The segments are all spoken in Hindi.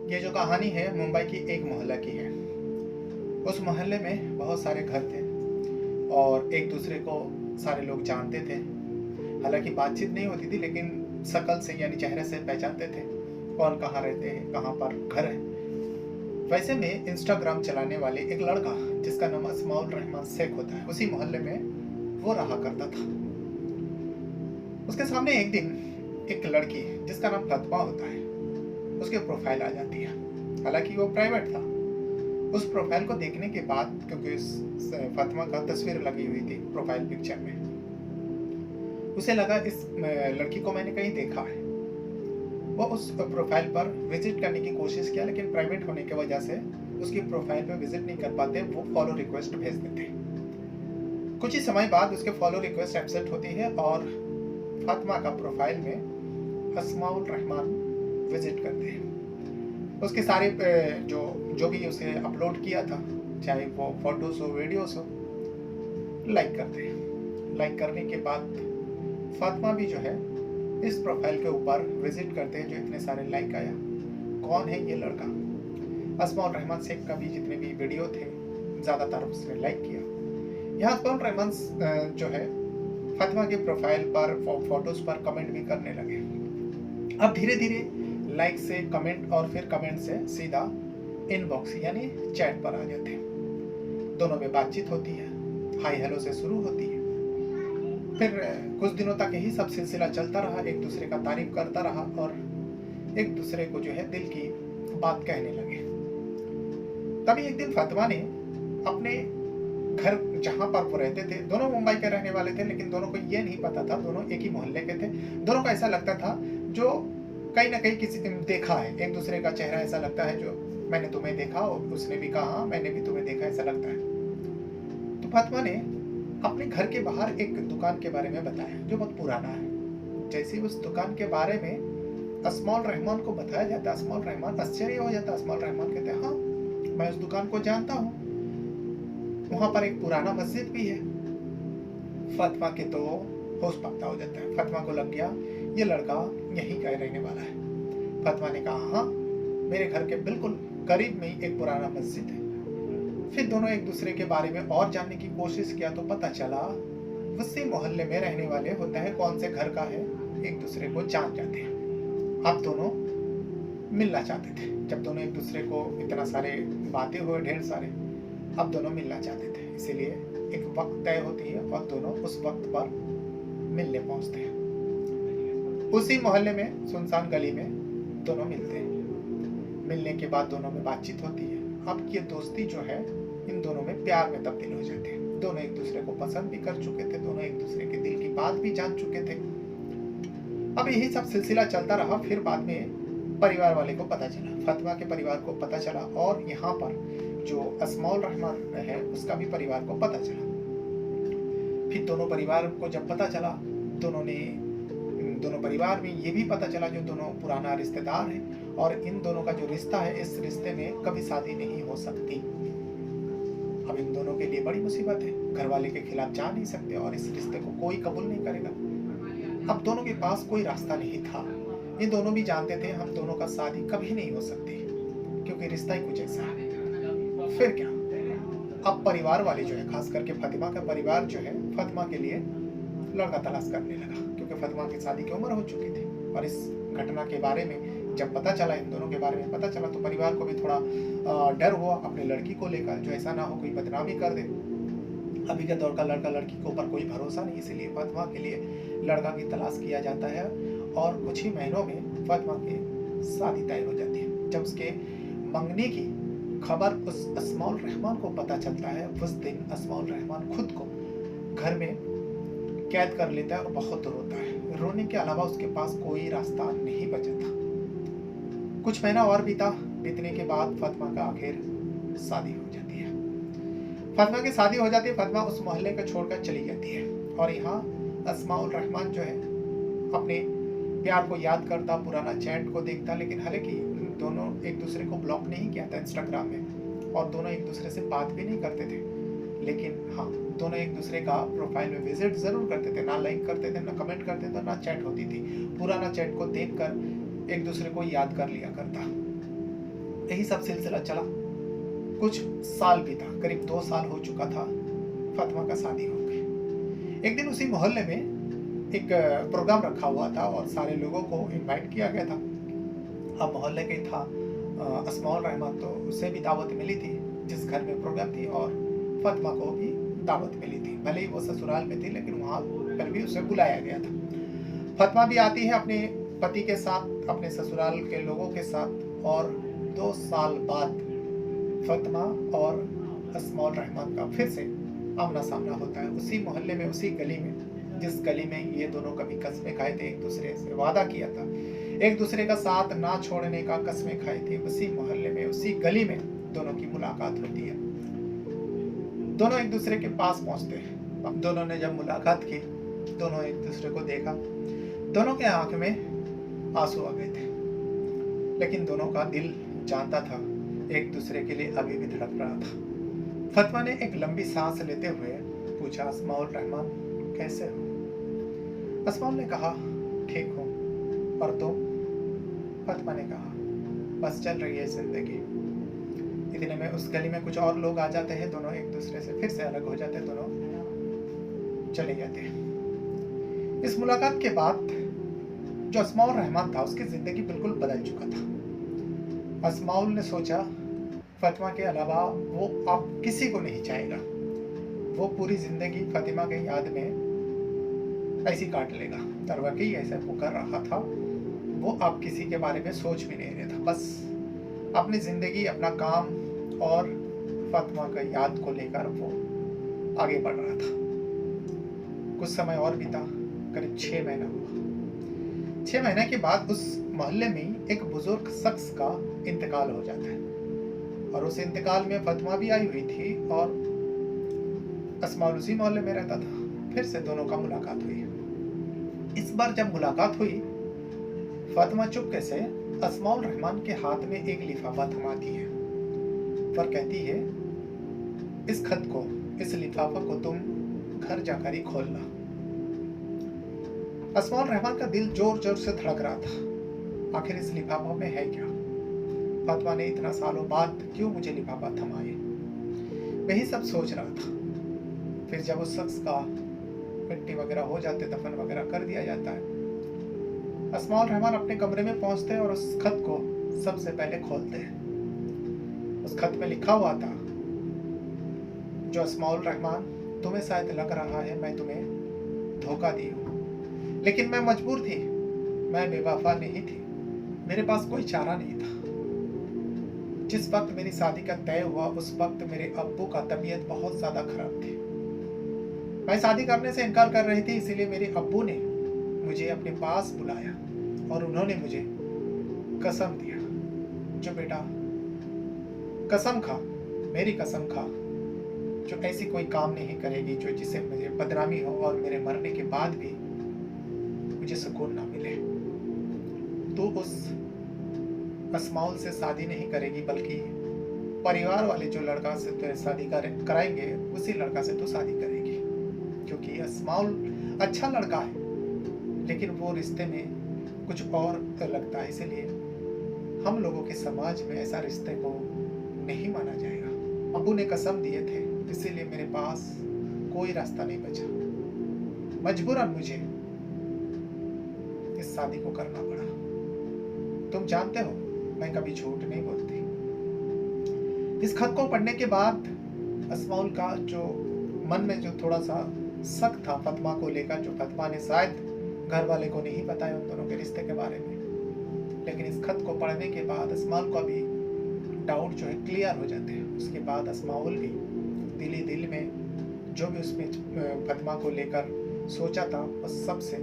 ये जो कहानी है मुंबई की एक मोहल्ला की है। उस मोहल्ले में बहुत सारे घर थे और एक दूसरे को सारे लोग जानते थे। हालांकि बातचीत नहीं होती थी, लेकिन शकल से यानी चेहरे से पहचानते थे कौन कहाँ रहते हैं, कहाँ पर घर है। वैसे में इंस्टाग्राम चलाने वाले एक लड़का जिसका नाम अस्माउल रहमान शेख होता है, उसी मोहल्ले में वो रहा करता था। उसके सामने एक दिन एक लड़की जिसका नाम फातिमा होता है, उसके प्रोफाइल आ जाती है। हालांकि वो प्राइवेट था। उस प्रोफाइल को देखने के बाद, क्योंकि उस फातिमा का तस्वीर लगी हुई थी प्रोफाइल पिक्चर में, उसे लगा इस लड़की को मैंने कहीं देखा है। वो उस प्रोफाइल पर विजिट करने की कोशिश किया, लेकिन प्राइवेट होने की वजह से उसकी प्रोफाइल पे विजिट नहीं कर पाते। वो फॉलो रिक्वेस्ट भेज देते। कुछ ही समय बाद उसके फॉलो रिक्वेस्ट एक्सेप्ट होती है और फातिमा का प्रोफाइल में अस्माउल रहमान विजिट करते हैं। उसके सारे जो भी उसे अपलोड किया था, चाहे वो फोटोज हो, वीडियोस हो, लाइक करते हैं। लाइक करने के बाद फातिमा भी जो है इस प्रोफाइल के ऊपर विजिट करते हैं। जो इतने सारे लाइक आया, कौन है ये लड़का? अस्माउल रहमान शेख का भी जितने भी वीडियो थे ज़्यादातर उसने लाइक किया। यहाँ अस्माउल रहमान जो है फातिमा के प्रोफाइल पर फोटोज पर कमेंट भी करने लगे। अब धीरे धीरे लाइक से कमेंट और फिर कमेंट से सीधा इनबॉक्स यानी चैट पर आ जाते हैं। दोनों में बातचीत होती है, हाय हेलो से शुरू होती है। फिर कुछ दिनों तक यही सब सिलसिला चलता रहा। एक दूसरे का तारीफ करता रहा और एक दूसरे को जो है दिल की बात कहने लगे। तभी एक दिन फातिमा ने अपने घर जहां पर वो रहते थे, दोनों मुंबई के रहने वाले थे, लेकिन दोनों को ये नहीं पता था दोनों एक ही मोहल्ले के थे। दोनों को ऐसा लगता था जो कहीं ना कहीं किसी ने देखा है। एक दूसरे का चेहरा ऐसा लगता है जो मैंने तुम्हें देखा, और उसने भी कहा मैंने भी तुम्हें देखा, ऐसा लगता है। तो फातिमा ने अपने घर के बाहर एक दुकान के बारे में बताया जो बहुत पुराना है। जैसे उस दुकान के बारे में अस्माउल रहमान को बताया जाता, अस्माउल रहमान आश्चर्य हो जाता। अस्माउल रहमान कहते हैं, हाँ मैं उस दुकान को जानता हूँ, वहां पर एक पुराना मस्जिद भी है। फातिमा के तो होश पक्का हो जाता है। फातिमा को लग गया ये लड़का यहीं का रहने वाला है। फातिमा ने कहा, हाँ मेरे घर के बिल्कुल करीब में ही एक पुराना मस्जिद है। फिर दोनों एक दूसरे के बारे में और जानने की कोशिश किया तो पता चला उसी मोहल्ले में रहने वाले होता है। कौन से घर का है एक दूसरे को जान जाते हैं। अब दोनों मिलना चाहते थे। जब दोनों एक दूसरे को इतना सारे बातें हुए ढेर सारे, अब दोनों मिलना चाहते थे। इसीलिए एक वक्त तय होती है और दोनों उस वक्त पर मिलने पहुंचते हैं। उसी मोहल्ले में सुनसान गली में दोनों मिलते हैं। मिलने के बाद दोनों में बातचीत होती है। अब ये दोस्ती जो है इन दोनों में प्यार में तब्दील हो जाते हैं। दोनों एक दूसरे को पसंद भी कर चुके थे, दोनों एक दूसरे के दिल की बात भी जान चुके थे। अब यही सब सिलसिला चलता रहा। फिर बाद में परिवार वाले को पता चला, फातिमा के परिवार को पता चला, और यहाँ पर जो अस्माउल रहमान है उसका भी परिवार को पता चला। फिर दोनों परिवार को जब पता चला, दोनों परिवार में ये भी पता चला जो दोनों पुराना रिश्तेदार है, और इन दोनों का जो रिश्ता है, इस रिश्ते में कभी शादी नहीं हो सकती। अब इन दोनों के लिए बड़ी मुसीबत है। घर वाले के खिलाफ जा नहीं सकते और इस रिश्ते को कोई कबूल नहीं करेगा। अब दोनों के पास कोई रास्ता नहीं था। ये दोनों भी जानते थे हम दोनों का शादी कभी नहीं हो सकती, क्योंकि रिश्ता ही कुछ ऐसा है। फिर क्या, अब परिवार वाले जो है, खास करके फातिमा का परिवार जो है, फातिमा के लिए लड़का तलाश करने लगा, क्योंकि फातिमा की शादी की उम्र हो चुकी थी। और इस घटना के बारे में जब पता चला, इन दोनों के बारे में पता चला, तो परिवार को भी थोड़ा डर हुआ अपने लड़की को लेकर, जो ऐसा ना हो कोई बदनामी कर दे। अभी के दौर का लड़का लड़की के ऊपर कोई भरोसा नहीं, इसीलिए फातिमा के लिए लड़का की तलाश किया जाता है। और कुछ ही महीनों में फातिमा की शादी तय हो जाती है। जब उसके मंगनी की खबर उस अस्माउल रहमान को पता चलता है, उस दिन अस्माउल रहमान खुद को घर में कैद कर लेता है और बहुत रोता है। रोने के अलावा उसके पास कोई रास्ता नहीं बचा था। कुछ महीना और बीतने के बाद फातिमा का आखिर शादी हो जाती है। फातिमा की शादी हो जाती है। फातिमा उस मोहल्ले को छोड़कर चली जाती है और यहाँ अस्माउल रहमान जो है अपने प्यार को याद करता, पुराना चैट को देखता। लेकिन हालांकि दोनों एक दूसरे को ब्लॉक नहीं किया था इंस्टाग्राम में, और दोनों एक दूसरे से बात भी नहीं करते थे, लेकिन हाँ दोनों एक दूसरे का प्रोफाइल में विजिट जरूर करते थे। ना लाइक करते थे, ना कमेंट करते थे, ना चैट होती थी। पुराना चैट को देखकर एक दूसरे को याद कर लिया करता। यही सब सिलसिला चला। कुछ साल बीता, करीब 2 साल हो चुका था, फातिमा का शादी हो गई। एक दिन उसी मोहल्ले में एक प्रोग्राम रखा हुआ था और सारे लोगों को इनवाइट किया गया था। अब मोहल्ले के था अस्माउल रहमान, तो उसे भी दावत मिली थी जिस घर में प्रोग्राम थी, और फातिमा को भी दावत मिली थी। भले ही वो ससुराल में थी लेकिन वहाँ पर भी उसे बुलाया गया था। फातिमा भी आती है अपने पति के साथ, अपने ससुराल के लोगों के साथ, और 2 साल बाद फातिमा और अस्माउल रहमान का फिर से आमना सामना होता है, उसी मोहल्ले में, उसी गली में, जिस गली में ये दोनों कभी कस्में खाए थे, एक दूसरे से वादा किया था, एक दूसरे का साथ ना छोड़ने का कस्में खाई थी। उसी मोहल्ले में, उसी गली में दोनों की मुलाकात होती है। दोनों एक दूसरे के पास पहुंचते हैं। अब दोनों ने जब मुलाकात की, दोनों एक दूसरे को देखा, दोनों के आंख में आंसू आ गए थे, लेकिन दोनों का दिल जानता था एक दूसरे के लिए अभी भी धड़क रहा था। फातिमा ने एक लंबी सांस लेते हुए पूछा, अस्माउल रहमान कैसे हो? अस्माउल ने कहा, ठीक हूँ, और तुम? फातिमा ने कहा, बस चल रही है जिंदगी। इतने में उस गली में कुछ और लोग आ जाते हैं, दोनों एक दूसरे से फिर से अलग हो जाते हैं, दोनों चले जाते हैं। इस मुलाकात के बाद जो अस्माउल रहमान था उसकी जिंदगी बिल्कुल बदल चुका था। अस्माउल ने सोचा फातिमा के अलावा वो आप किसी को नहीं चाहेगा, वो पूरी जिंदगी फातिमा की याद में ऐसी काट लेगा। और वाकई ऐसा पुकार रहा था, वो आप किसी के बारे में सोच भी नहीं रहा था, बस अपनी जिंदगी, अपना काम और फातिमा की याद को लेकर वो आगे बढ़ रहा था। कुछ समय और बीता, करीब 6 महीना हुआ। 6 महीने के बाद उस मोहल्ले में एक बुजुर्ग शख्स का इंतकाल हो जाता है, और उस इंतकाल में फातिमा भी आई हुई थी और अस्माउल उसी मोहल्ले में रहता था। फिर से दोनों का मुलाकात हुई। इस बार जब मुलाकात हुई, फातिमा चुपके से अस्माउल रहमान के हाथ में एक लिफाफा थमाती है और कहती है, इस खत को, इस लिफाफा को तुम घर जाकर ही खोलना। अस्माउल रहमान का दिल जोर जोर से धड़क रहा था, आखिर इस लिफाफा में है क्या? फातिमा ने इतना सालों बाद क्यों मुझे लिफाफा थमाए? वही सब सोच रहा था। फिर जब उस शख्स का मिट्टी वगैरह हो जाते, दफन वगैरह कर दिया जाता है, अस्माउल रहमान अपने कमरे में पहुंचते हैं और उस खत को सबसे पहले खोलते हैं। उस खत में लिखा हुआ था, जो अस्माउल रहमान, तुम्हें शायद लग रहा है मैं तुम्हें धोखा दी हूँ, लेकिन मैं मजबूर थी, मैं बेवफा नहीं थी, मेरे पास कोई चारा नहीं था। जिस वक्त मेरी शादी का तय हुआ उस वक्त मेरे अब्बू का तबीयत बहुत ज्यादा खराब थी। मैं शादी करने से इनकार कर रही थी, इसीलिए मेरे अब्बू ने मुझे अपने पास बुलाया और उन्होंने मुझे कसम दिया, जो बेटा कसम खा, मेरी कसम खा, जो ऐसी कोई काम नहीं करेगी जो जिसे मुझे बदनामी हो और मेरे मरने के बाद भी मुझे सुकून ना मिले। तो उस अस्माउल से शादी नहीं करेगी, बल्कि परिवार वाले जो लड़का से तुझे शादी कराएंगे उसी लड़का से तो शादी करेगी, क्योंकि अस्माउल अच्छा लड़का है, लेकिन वो रिश्ते में कुछ और लगता है, इसलिए हम लोगों के समाज में ऐसा रिश्ते को नहीं माना जाएगा। अब्बू ने कसम दिए थे, इसीलिए मेरे पास कोई रास्ता नहीं बचा, मजबूरन मुझे इस शादी को करना पड़ा। तुम जानते हो मैं कभी झूठ नहीं बोलती। इस खत को पढ़ने के बाद अस्माउल का जो मन में जो थोड़ा सा शक था फातिमा को लेकर, जो फातिमा ने शायद घर वाले को नहीं बताया उन दोनों के रिश्ते के बारे में, लेकिन इस खत को पढ़ने के बाद अस्माउल का भी डाउट जो है क्लियर हो जाते हैं। उसके बाद अस्माउल भी दिली दिल में जो भी उसमें फातिमा को लेकर सोचा था उस सब से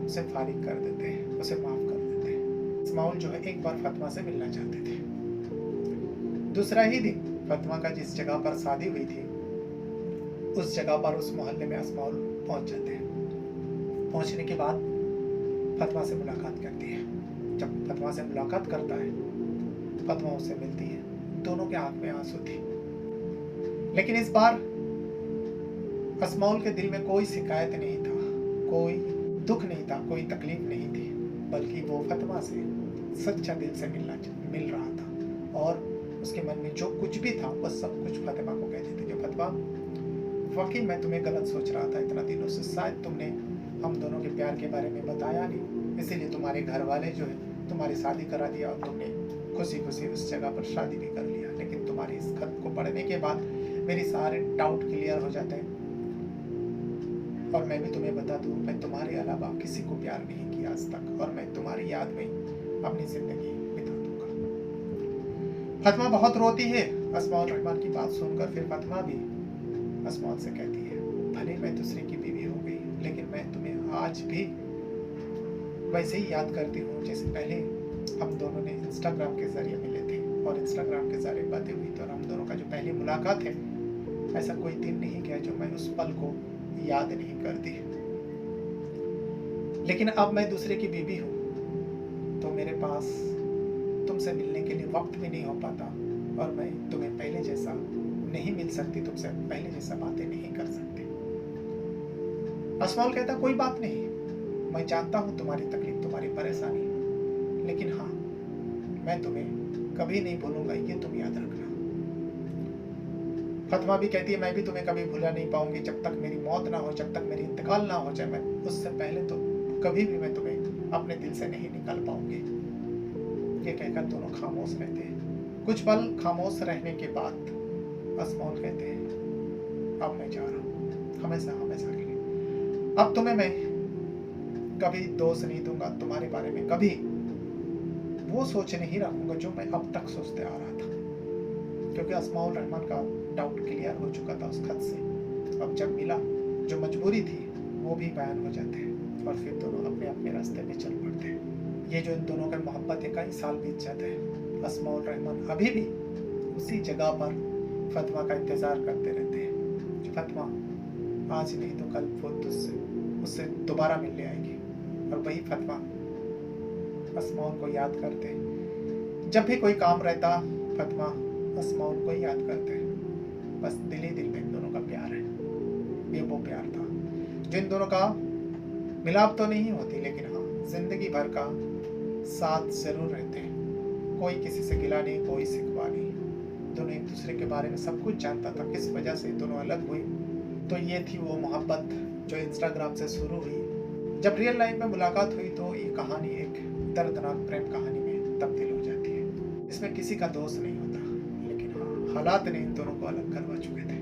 उसे फारिग कर देते हैं, उसे माफ कर देते हैं। अस्माउल जो है एक बार फातिमा से मिलना चाहते थे। दूसरा ही दिन फातिमा का जिस जगह पर शादी हुई थी उस जगह पर, उस मोहल्ले में अस्माउल पहुंच जाते हैं। पहुंचने के बाद फातिमा से मुलाकात करती है। जब फातिमा से मुलाकात करता है, फातिमा उससे मिलती है, दोनों के आंख में आंसू थी, लेकिन इस बार अस्माउल के दिल में कोई शिकायत नहीं था, कोई दुख नहीं था, कोई तकलीफ नहीं थी, बल्कि वो फातिमा से सच्चा दिल से मिल रहा था। और उसके मन में जो कुछ भी था वह सब कुछ फातिमा को कहती थी कि फातिमा, वाकई मैं तुम्हें गलत सोच रहा था इतना दिनों से, शायद तुमने हम दोनों के प्यार के बारे में बताया नहीं, इसीलिए तुम्हारे घर वाले जो है तुम्हारी शादी करा दिया और तुमने खुशी खुशी उस जगह पर शादी भी कर लिया। लेकिन तुम्हारे इस खत को पढ़ने के बाद मेरे सारे डाउट क्लियर हो जाते हैं। और मैं भी तुम्हें बता दूं, मैं तुम्हारे अलावा किसी को प्यार नहीं किया आज तक, और मैं तुम्हारी याद में अपनी जिंदगी बिता दूंगा। फातिमा बहुत रोती है अस्माउल रहमान की बात सुनकर। फिर फातिमा भी अस्माउल से कहती है, भले मैं दूसरे की बीवी हो गई, लेकिन मैं तुम्हें आज भी वैसे ही याद करती हूँ जैसे पहले हम दोनों ने इंस्टाग्राम के जरिए मिले थे और इंस्टाग्राम के जरिए बातें हुई थी, और हम दोनों का जो पहली मुलाकात है, ऐसा कोई दिन नहीं गया जो मैं उस पल को याद नहीं करती। लेकिन अब मैं दूसरे की बीवी हूँ तो मेरे पास तुमसे मिलने के लिए वक्त भी नहीं हो पाता, और मैं तुम्हें पहले जैसा नहीं मिल सकती, तुमसे पहले जैसा बातें नहीं कर सकती। अस्माउल कहता, कोई बात नहीं, मैं जानता हूँ तुम्हारी तकलीफ, तुम्हारी परेशानी, लेकिन हाँ, मैं तुम्हें कभी नहीं भूलूंगा, ये तुम याद रखना। फातिमा भी कहती है, मैं भी तुम्हें कभी भूला नहीं पाऊंगी, जब तक मेरी मौत ना हो, जब तक मेरी इंतकाल ना हो जाए, मैं उससे पहले तो कभी भी मैं तुम्हें अपने दिल से नहीं निकाल पाऊंगी। ये कहकर दोनों खामोश रहते हैं। कुछ पल खामोश रहने के बाद अस्माउल कहते हैं, अब मैं जा रहा हूँ, हमेशा हमेशा के लिए। अब तुम्हें मैं कभी दोष नहीं दूंगा, तुम्हारे बारे में कभी वो सोच नहीं रखूंगा जो मैं अब तक सोचते आ रहा था, क्योंकि अस्माउल रहमान का डाउट क्लियर हो चुका था उस खत से। अब जब मिला, जो मजबूरी थी वो भी बयान हो जाते हैं, और फिर दोनों अपने अपने रास्ते पे चल पड़ते हैं। ये जो इन दोनों का मोहब्बत है, कई साल बीत जाते हैं। अस्माउल रहमान अभी भी उसी जगह पर फातिमा का इंतजार करते रहते हैं कि फातिमा आज नहीं तो कल वो उससे दोबारा मिलने आएगी। और वही फातिमा अस्माउल को याद करते हैं। जब भी कोई काम रहता, फातिमा अस्माउल को याद करते हैं। बस दिल ही दिल में इन दोनों का प्यार है। ये वो प्यार था जो इन दोनों का मिलाप तो नहीं होती, लेकिन हाँ, जिंदगी भर का साथ जरूर रहते हैं। कोई किसी से गिला नहीं, कोई शिकवा नहीं। दोनों एक दूसरे के बारे में सब कुछ जानता था, किस वजह से दोनों अलग हुए। तो ये थी वो मोहब्बत जो इंस्टाग्राम से शुरू हुई। जब रियल लाइफ में मुलाकात हुई तो ये कहानी एक दर्दनाक प्रेम कहानी में तब्दील हो जाती है। इसमें किसी का दोष नहीं होता, लेकिन हाँ, हालात ने इन दोनों को अलग करवा चुके थे।